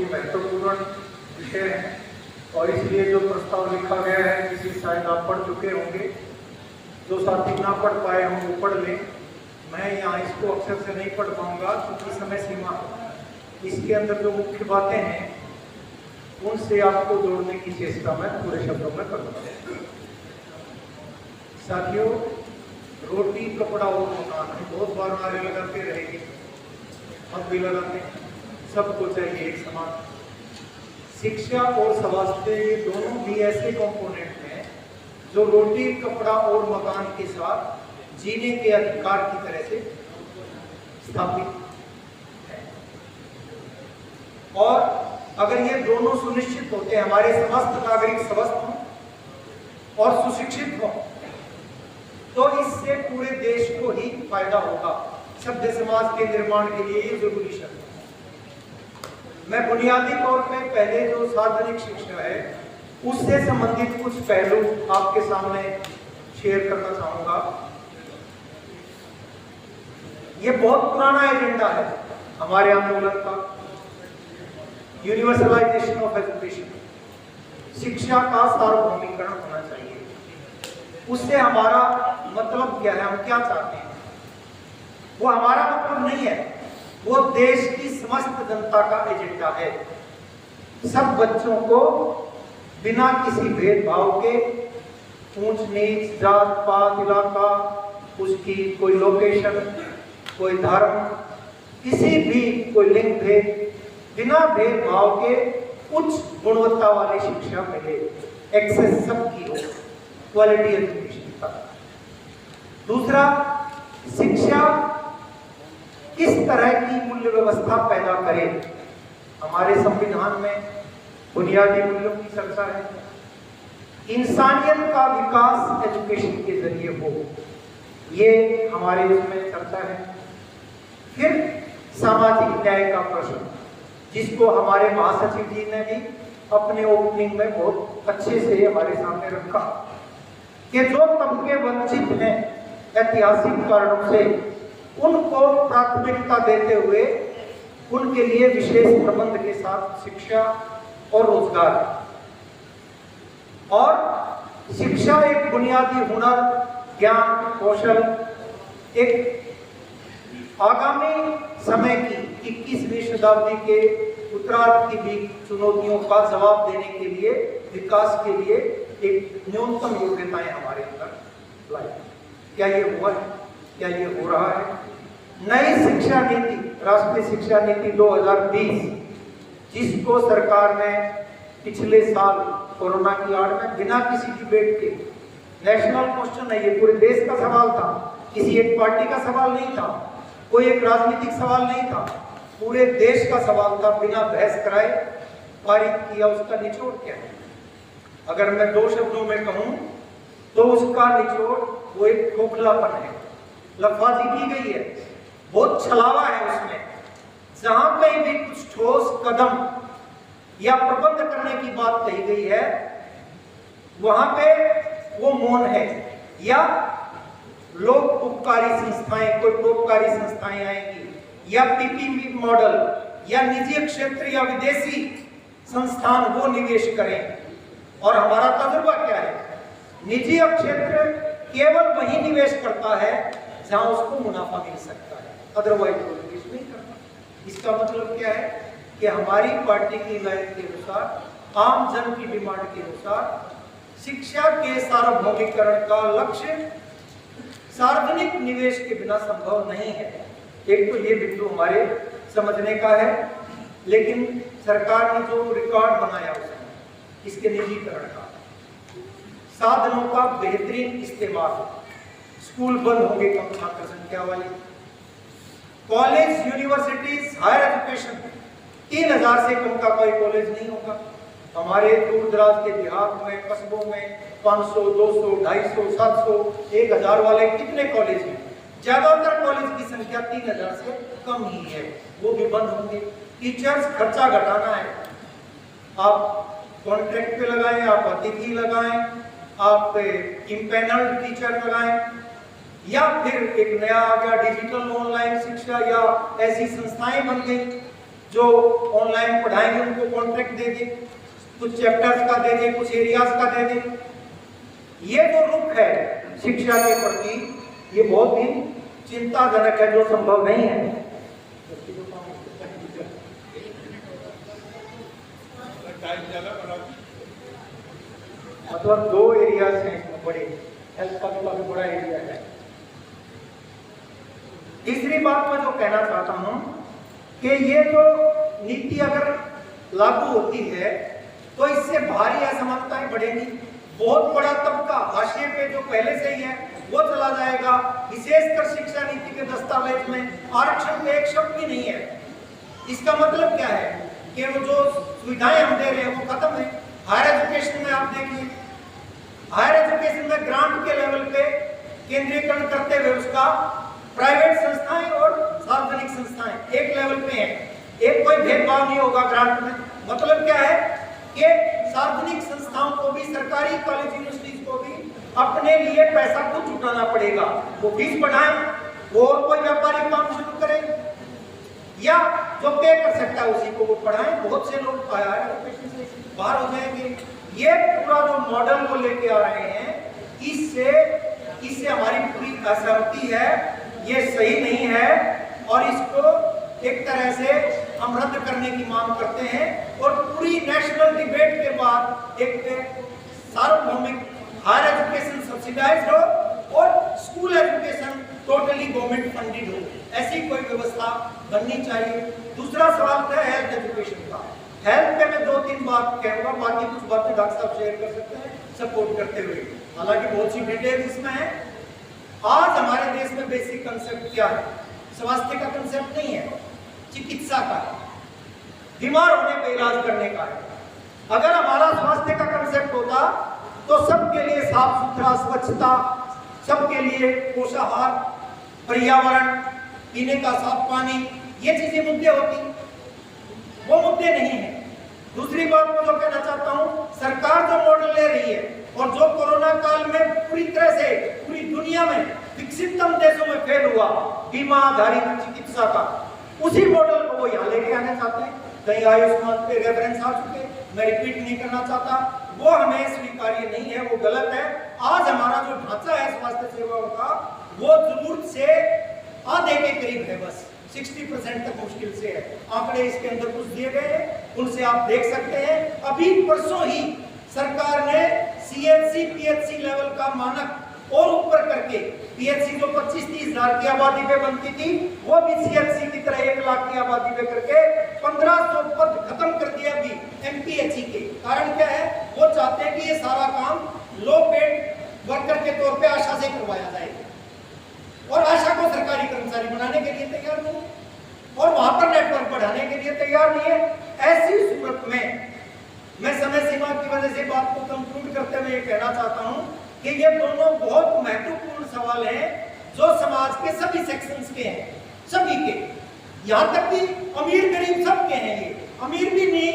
ही महत्वपूर्ण विषय है और इसलिए जो प्रस्ताव लिखा गया है किसी शायद आप पढ़ चुके होंगे, जो साथी ना पढ़ पाए हों वो पढ़ लें। मैं यहाँ इसको अक्षर से नहीं पढ़ पाऊंगा क्योंकि समय सीमा। इसके अंदर जो मुख्य बातें हैं उनसे आपको जोड़ने की चेष्टा मैं पूरे शब्दों में करूँगा। साथियों, रोटी कपड़ा और मकान, हम बहुत बार नारे लगाते रहेंगे, हम भी लगाते हैं, सबको चाहिए एक समान। शिक्षा और स्वास्थ्य ये दोनों भी ऐसे कंपोनेंट हैं जो रोटी कपड़ा और मकान के साथ जीने के अधिकार की तरह से स्थापित है। और अगर ये दोनों सुनिश्चित होते हैं, हमारे समस्त नागरिक स्वस्थ हों और सुशिक्षित हों, तो इससे पूरे देश को ही फायदा होगा। सभ्य समाज के निर्माण के लिए ये जरूरी शर्त है। मैं बुनियादी तौर पे पहले जो सार्वजनिक शिक्षा है उससे संबंधित कुछ पहलू आपके सामने शेयर करना चाहूंगा। ये बहुत पुराना एजेंडा है हमारे आंदोलन का, यूनिवर्सलाइजेशन ऑफ एजुकेशन, शिक्षा का सार्वभौमिकरण होना चाहिए। उससे हमारा मतलब क्या है, हम क्या चाहते हैं? वो हमारा मतलब नहीं है, वो देश की समस्त जनता का एजेंडा है। सब बच्चों को बिना किसी भेदभाव के, ऊंच नीच, जात पात, इलाका, उसकी कोई लोकेशन, कोई धर्म, किसी भी कोई लिंग भेद, बिना भेदभाव के उच्च गुणवत्ता वाली शिक्षा मिले, एक्सेस सबकी हो, क्वालिटी एजुकेशन का। दूसरा, शिक्षा किस तरह की मूल्य व्यवस्था पैदा करे। हमारे संविधान में बुनियादी मूल्यों की चर्चा है। इंसानियत का विकास एजुकेशन के जरिए हो, ये हमारे उसमें चर्चा है। फिर सामाजिक न्याय का प्रश्न, जिसको हमारे महासचिव जी ने भी अपने ओपनिंग में बहुत अच्छे से हमारे सामने रखा कि जो तबके वंचित हैं ऐतिहासिक कारणों से, उनको प्राथमिकता देते हुए उनके लिए विशेष प्रबंध के साथ शिक्षा और रोजगार। और शिक्षा एक बुनियादी हुनर, ज्ञान, कौशल, एक आगामी समय की 21वीं शताब्दी के उत्तरार्ध की भी चुनौतियों का जवाब देने के लिए, विकास के लिए एक न्यूनतम योग्यताएं हमारे अंदर लाई। क्या ये हुआ है? क्या ये हो रहा है? नई शिक्षा नीति, राष्ट्रीय शिक्षा नीति 2020, जिसको सरकार ने पिछले साल कोरोना की आड़ में बिना किसी डिबेट के, नेशनल क्वेश्चन है, ये पूरे देश का सवाल था, किसी एक पार्टी का सवाल नहीं था, कोई एक राजनीतिक सवाल नहीं था, पूरे देश का सवाल था, बिना बहस कराए पारित किया। उसका निचोड़ क्या है? अगर मैं दो शब्दों में कहूं तो उसका निचोड़ वो एक खोखलापन है, लफाजी की गई है, बहुत छलावा है उसमें। जहां कहीं भी कुछ ठोस कदम या प्रबंध करने की बात कही गई है, वहां पे वो मौन है, या लोक उपकारी संस्थाएं, कोई परोपकारी संस्थाएं आएंगी, या पीपीपी मॉडल, या निजी क्षेत्र या विदेशी संस्थान वो निवेश करें। और हमारा तजुर्बा क्या है? निजी क्षेत्र केवल वही निवेश करता है जहां उसको मुनाफा मिल सकता है, अदरवाइज वो निवेश नहीं करता। इसका मतलब क्या है कि हमारी पार्टी की लाइन के अनुसार, आम जन की डिमांड के अनुसार, शिक्षा के सार्वभौमिकरण का लक्ष्य सार्वजनिक निवेश के बिना संभव नहीं है। एक तो ये बिंदु हमारे समझने का है, लेकिन सरकार ने जो रिकॉर्ड बनाया उसमें इसके निजीकरण का, साधनों का बेहतरीन इस्तेमाल, स्कूल बंद होंगे कम छात्र संख्या वाले, कॉलेज, यूनिवर्सिटीज, हायर एजुकेशन 3000 से कम का कोई कॉलेज नहीं होगा। हमारे दूर दराज के देहात में, कस्बों में 500, 200, 250, 700, 1000 वाले कितने कॉलेज हैं? ज्यादातर कॉलेज की संख्या 3000 से कम ही है, वो भी बंद होंगे। टीचर्स खर्चा घटाना है, आप कॉन्ट्रैक्ट पे लगाएं, आप अतिथि लगाएं, आप इम्पैनल्ड टीचर लगाएं, या फिर एक नया आ गया डिजिटल ऑनलाइन शिक्षा, या ऐसी संस्थाएं बन गई जो ऑनलाइन पढ़ाएंगे उनको कॉन्ट्रैक्ट दे दें, कुछ चैप्टर्स का दे दें, कुछ एरियाज का दे दें। ये जो रुख है शिक्षा के प्रति, ये बहुत ही चिंताजनक है, जो संभव नहीं है। मतलब 2 एरियाज हैं इसमें बड़े, हेल्थ का भी काफी बड़ा एरिया है। तीसरी बात मैं जो कहना चाहता हूं कि ये जो नीति अगर लागू होती है तो इससे भारी असमानताएं बढ़ेंगी। बहुत बड़ा तबका हाशिए पे जो पहले से ही है वो चला जाएगा। विशेषकर शिक्षा नीति के दस्तावेज में आरक्षण पे एक शब्द भी नहीं है। इसका मतलब क्या है कि वो जो सुविधाएं हम दे रहे हैं वो खत्म है। हायर एजुकेशन में आप देखिए, हायर एजुकेशन में ग्रांट के लेवल पे केंद्रीकरण करते हुए उसका प्राइवेट संस्थाएं और सार्वजनिक संस्थाएं एक लेवल पे हैं। एक कोई भेदभाव नहीं होगा ग्रांट में। मतलब क्या है कि सार्वजनिक संस्थाओं को भी, सरकारी कॉलेज यूनिवर्सिटीज को भी अपने लिए पैसा खुद जुटाना पड़ेगा। वो फीस बढ़ाएं, वो और कोई व्यापारिक काम शुरू करें, या जो पे कर सकता है उसी को वो पढ़ाएं। बहुत से लोग बाहर हो जाएंगे। ये पूरा जो मॉडल को लेके आ रहे हैं, इससे हमारी पूरी असहमति है। ये सही नहीं है और इसको एक तरह से हम रद्द करने की मांग करते हैं। और पूरी नेशनल डिबेट के बाद एक सार्वभौमिक हायर एजुकेशन सब्सिडाइज्ड हो और school education totally government funded हो, ऐसी कोई व्यवस्था बननी चाहिए। दूसरा सवाल था हेल्थ एजुकेशन का। हेल्थ पे मैं 2-3 बात कहूंगा, बाकी कुछ बातें डॉक्टर साहब शेयर कर सकते हैं सपोर्ट करते हुए, हालांकि बहुत सी डिटेल इसमें है। आज हमारे देश में बेसिक कंसेप्ट क्या है? स्वास्थ्य का कंसेप्ट नहीं है, चिकित्सा का है, बीमार होने पे इलाज करने का है। अगर हमारा स्वास्थ्य का कंसेप्ट होता तो सबके लिए साफ सुथरा, स्वच्छता, सबके लिए पोषाहार, पर्यावरण, पीने का साफ पानी, ये चीजें मुद्दे होती। वो मुद्दे नहीं है। दूसरी बात मैं जो कहना चाहता हूँ, सरकार जो मॉडल ले रही है और जो कोरोना काल में पूरी तरह से पूरी दुनिया में विकसिततम देशों में फेल हुआ बीमा आधारित चिकित्सा का, उसी मॉडल को वो यहाँ लेके आना चाहते हैं। कहीं आयुष्मान पे रेफरेंस आ चुके, मैं रिपीट नहीं करना चाहता, वो हमें स्वीकार्य नहीं है, वो गलत है। आज हमारा जो ढांचा है स्वास्थ्य सेवाओं का, वो जरूरत से आधे के करीब है, बस 60% तक मुश्किल से है। आंकड़े इसके अंदर कुछ दिए गए हैं, उनसे आप देख सकते हैं। अभी परसों ही सरकार ने CHC PHC लेवल का मानक और ऊपर करके, PHC जो 25-30 हजार की आबादी पे बनती थी, वो भी CHC की तरह 1 लाख की आबादी पे करके 1500 पद खत्म कर दिया अभी MPHC के। कारण क्या है? वो चाहते हैं कि ये सारा काम लो पेड वर्कर के तौर पे आशा से करवाया जाए, और आशा को सरकारी कर्मचारी बनाने के लिए तैयार नहीं है, और वहां पर नेटवर्क बढ़ाने के लिए तैयार नहीं है। ऐसी सूरत में मैं समय सीमा की वजह से बात को कंक्लूड करते हुए कहना चाहता हूं कि ये दोनों बहुत महत्वपूर्ण सवाल हैं जो समाज के सभी सेक्शंस के हैं, सभी के, यहाँ तक कि अमीर गरीब सबके हैं। ये अमीर भी नहीं,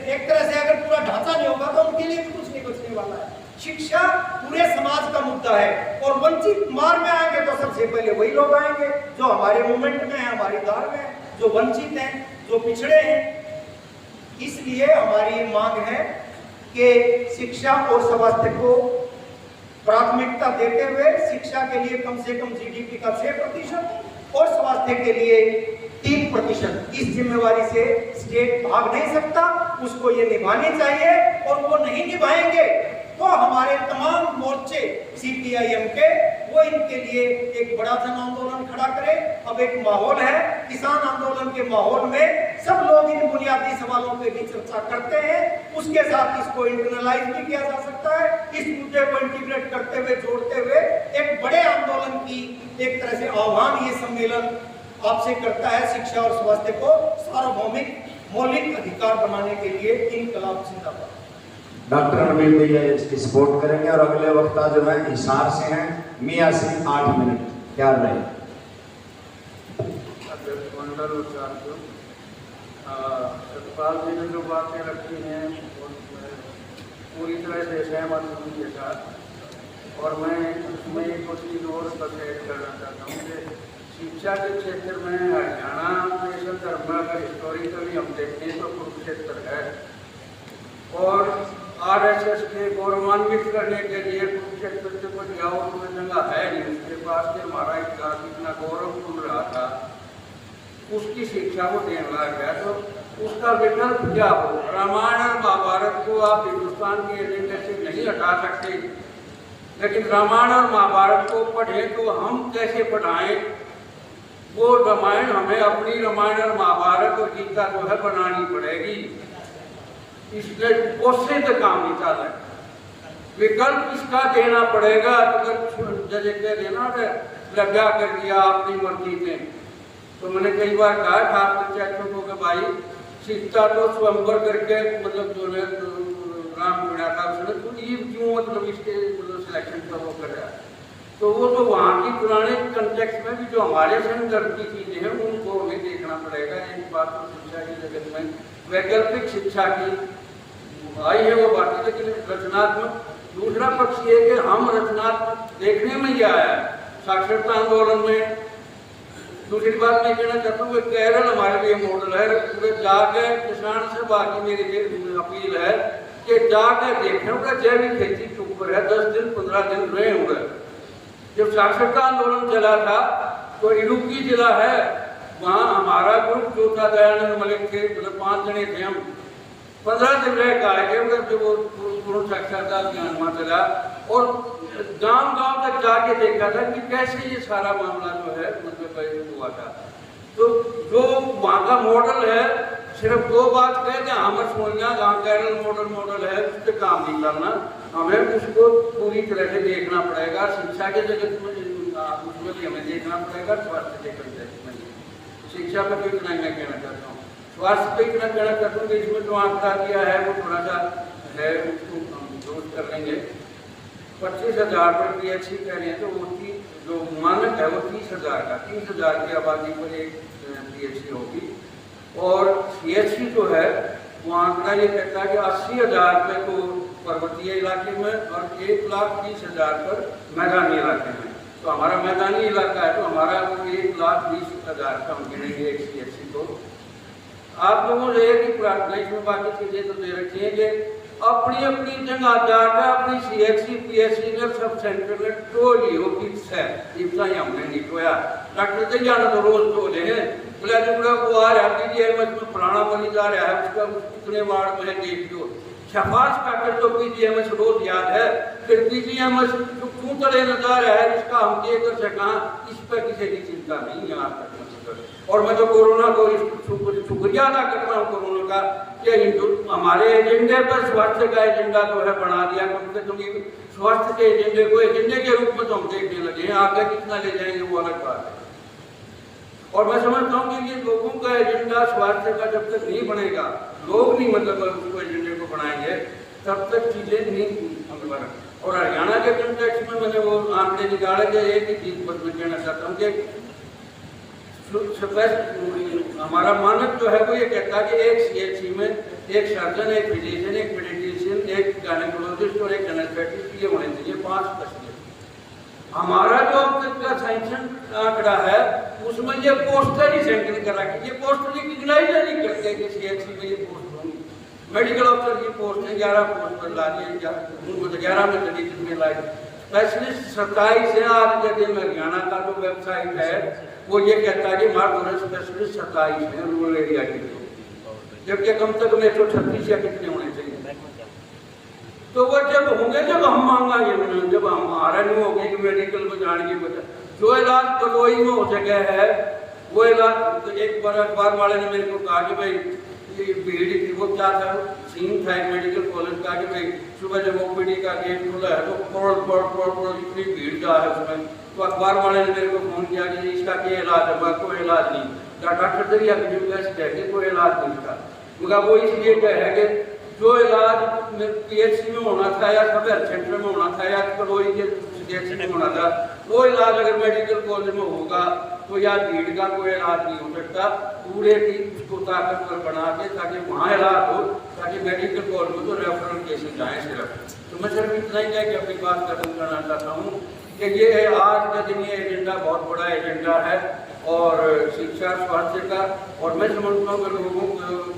एक तरह से अगर पूरा ढांचा नहीं होगा तो उनके लिए भी कुछ नहीं बचने वाला है। शिक्षा पूरे समाज का मुद्दा है, और वंचित मार में आएंगे तो सबसे पहले वही लोग आएंगे जो हमारे मूवमेंट में है, हमारी धार में है, जो वंचित हैं, जो पिछड़े हैं। इसलिए हमारी मांग है कि शिक्षा और स्वास्थ्य को प्राथमिकता देते हुए शिक्षा के लिए कम से कम GDP का 6% और स्वास्थ्य के लिए 3%, इस जिम्मेवारी से स्टेट भाग नहीं सकता, उसको ये निभानी चाहिए। और वो नहीं निभाएंगे तो हमारे तमाम मोर्चे CPIM के, वो इनके लिए एक बड़ा जन आंदोलन खड़ा करे। अब एक माहौल है, किसान आंदोलन के माहौल में सब लोग इन बुनियादी सवालों पे भी चर्चा करते हैं। उसके साथ इसको इंटरनलाइज भी किया जा सकता है, इस मुद्दे को इंटीग्रेट करते हुए, जोड़ते हुए एक बड़े आंदोलन की एक तरह से आह्वान ये सम्मेलन आपसे करता है। शिक्षा और स्वास्थ्य को सार्वभौमिक मौलिक अधिकार बनाने के लिए इनकलाब जिंदाबाद। डॉक्टर नबील भैया इसकी सपोर्ट करेंगे, और अगले वक्ता जो है हिसार से हैं, मियाँ सिंह 8 मिनट, क्या रहे। सतपाल जी ने जो बातें रखी हैं पूरी तरह से सहमत हूँ उनके साथ, और मैं उसमें कुछ चीज़ और ऐड करना चाहता हूँ कि शिक्षा के क्षेत्र में हरियाणा के संदर्भ में अगर हिस्टोरिकली हम देखते हैं तो कुरुक्षेत्र है, और आरएसएस के गौरवान्वित करने के लिए कुरुक्षेत्र से कोई जाओ तो जगह है नहीं, उसके पास से हमारा इतिहास इतना गौरवपूर्ण रहा था, उसकी शिक्षा को देने लग गया। तो उसका विकल्प क्या हो? रामायण और महाभारत को आप हिंदुस्तान के एजेंडे से नहीं हटा सकते, लेकिन रामायण और महाभारत को पढ़ें तो हम कैसे पढ़ाएं? वो रामायण हमें अपनी रामायण और महाभारत और गीता जो है बनानी पड़ेगी, इसलिए उससे तो काम नहीं चल रहा। विकल्प इसका देना पड़ेगा। जैसे कह देना लगा कर दिया अपनी मर्जी से, तो मैंने कई बार कहा था पंचायतों को कि भाई सीता तो स्वयंवर करके मतलब जो है राम चुना था उसने, तो ये क्यों मतलब इसके मतलब सिलेक्शन का वो कर रहा है? तो वो तो वहाँ की पुराने कंटेक्स्ट में भी जो हमारे संदर्भ की चीज़ें हैं उनको हमें देखना पड़ेगा। एक बात तो शिक्षा की जगत में वैकल्पिक शिक्षा की आई है वो बात है, लेकिन रचनात्मक दूसरा पक्ष ये कि हम रचनात्मक देखने में ही आया है साक्षरता आंदोलन में। दूसरी बात मैं कहना चाहता हूँ कि केरल हमारे लिए मॉडल है। पूरे जाके किसान से बाकी मेरी अपील है कि जाके देखें उनका जैविक खेती के ऊपर है, 10 दिन 15 दिन रहे हुए। जब साक्षरता आंदोलन चला था तो इडुक्की जिला है, वहाँ हमारा ग्रुप जो था दयानंद मलिक थे, मतलब 5 जने थे, हम 15 दिन रह के आए थे। जब वो पूर्ण साक्षरता अभियान वहाँ चला और गांव-गांव तक जाके देखा था कि कैसे ये सारा मामला जो है मतलब हुआ था। तो जो वहाँ का मॉडल है, सिर्फ 2 बात कहे कि हमें सोनिया गाँव केरल मॉडल है, उस पर काम नहीं करना, हमें उसको पूरी तरह से देखना पड़ेगा। शिक्षा के जगत में उसमें भी हमें देखना पड़ेगा, स्वास्थ्य के जगत में। शिक्षा पर तो इतना ही मैं कहना चाहता हूँ। स्वास्थ्य पे इतना कहना चाहता हूँ कि इसमें जो आंकड़ा दिया है वो थोड़ा सा है, उसको हम दोस्त कर लेंगे। 25,000 पर PHC कह रहे हैं, तो वो जो मानक है वो 30,000 का, 30,000 की आबादी पर एक PHC होगी। और CHC जो है वो आंकड़ा ये कहता है कि 80,000 रुपये को पर्वतीय इलाके में और 1,30,000 पर मैदानी इलाके में। तो हमारा मैदानी इलाका है तो हमारा 1,20,000 का हम गिनेंगे एक CHC को। आप लोगों से एक ही प्रार्थना, इसमें बाकी चीज़ें तो दे रखी हैं कि अपनी अपनी जगह जाकर अपनी CHC PHC में सब सेंटर में टोली हो किट्स है, इतना ही हमने नहीं टोया। डॉक्टर से जाना तो रोज टोले हैं, बोला वो आ रहा PGIMS में पुराना मरीज आ रहा है, उसका कितने वार्ड में देख लो। शफाश काकर तो PGIMS रोज याद है, फिर PGIMS क्यों तले नजर रहा है इसका हम ये कर सका, इस पर किसी की चिंता नहीं है आज तक। और मैं तो कोरोना को शुक्रिया अदा करता हूँ कोरोना का कि हमारे एजेंडे पर स्वास्थ्य का एजेंडा जो है बना दिया। कम से कम स्वास्थ्य के एजेंडे को एजेंडे के रूप में तो हम देखने लगे हैं, आगे कितना ले जाएंगे वो अलग बात है। और मैं समझता हूँ कि ये लोगों का एजेंडा स्वास्थ्य का जब तक नहीं बनेगा, लोग नहीं मतलब उसको एजेंडे को बनाएंगे, तब तक चीजें नहीं बने। और हरियाणा के कंटेक्स्ट में मैंने वो आंकड़े निकाले थे, एक ही चीज पर मैं कहना चाहता हूँ कि हमारा मानक जो है वो ये कहता है कि एक CHC में एक सर्जन, एक फिजिशियन, एक मेडिटेशियन, एक गायनेकोलॉजिस्ट और एक एनेस्थेटिस्ट ये होने चाहिए, 5 स्पेशलिस्ट। हमारा जो अब तक का सैंक्शन आंकड़ा है उसमें ये पोस्टर ही सैंक्शन करा कि ये पोस्ट रिकग्नाइज नहीं करते कि CHC में ये पोस्ट होंगी। मेडिकल ऑफिसर की पोस्ट है 11 पोस्ट पर ला दिए, 11 में चली जिसमें लाई। स्पेशलिस्ट 27 है आज के दिन में। हरियाणा का जो वेबसाइट है वो ये कहता है कि हमारे स्पेशलिस्ट 27 है रूरल एरिया के लिए, जबकि कम से कम 136 या कितने होने चाहिए। तो वो जब होंगे जब हम मांगा, जब हमारा नहीं होगी कि मेडिकल में जाने की वजह, जो इलाज कलोई में हो सके है वो इलाज। तो एक बार अखबार वाले ने मेरे को कहा कि भाई ये भीड़ थी, वो क्या था, सीन था एक मेडिकल कॉलेज का कि भाई सुबह जब OPD का गेट खुला है तो करोड़ इतनी भीड़ जा है उसमें। तो अखबार वाले ने मेरे को फोन किया कि इसका क्या इलाज है? कोई इलाज नहीं। डॉक्टर दरिया कहते कोई इलाज नहीं था। मगर वो इसलिए है कि जो इलाज PHC में होना था या सब हेल्थ सेंटर में होना था या कलोई के CHC में होना था, वो इलाज अगर मेडिकल कॉलेज में होगा तो या भीड़ का कोई इलाज नहीं हो सकता। पूरे की उसको ताकतवर बना के ताकि वहाँ इलाज हो, ताकि मेडिकल कॉलेज में तो रेफरल केसेस जाए सिर्फ। तो मैं सिर्फ इतना ही है कि अपनी बात खत्म करना चाहता हूँ कि ये आज का दिन ये एजेंडा बहुत बड़ा एजेंडा है और शिक्षा स्वास्थ्य का, और मैं समझता हूँ कि लोगों को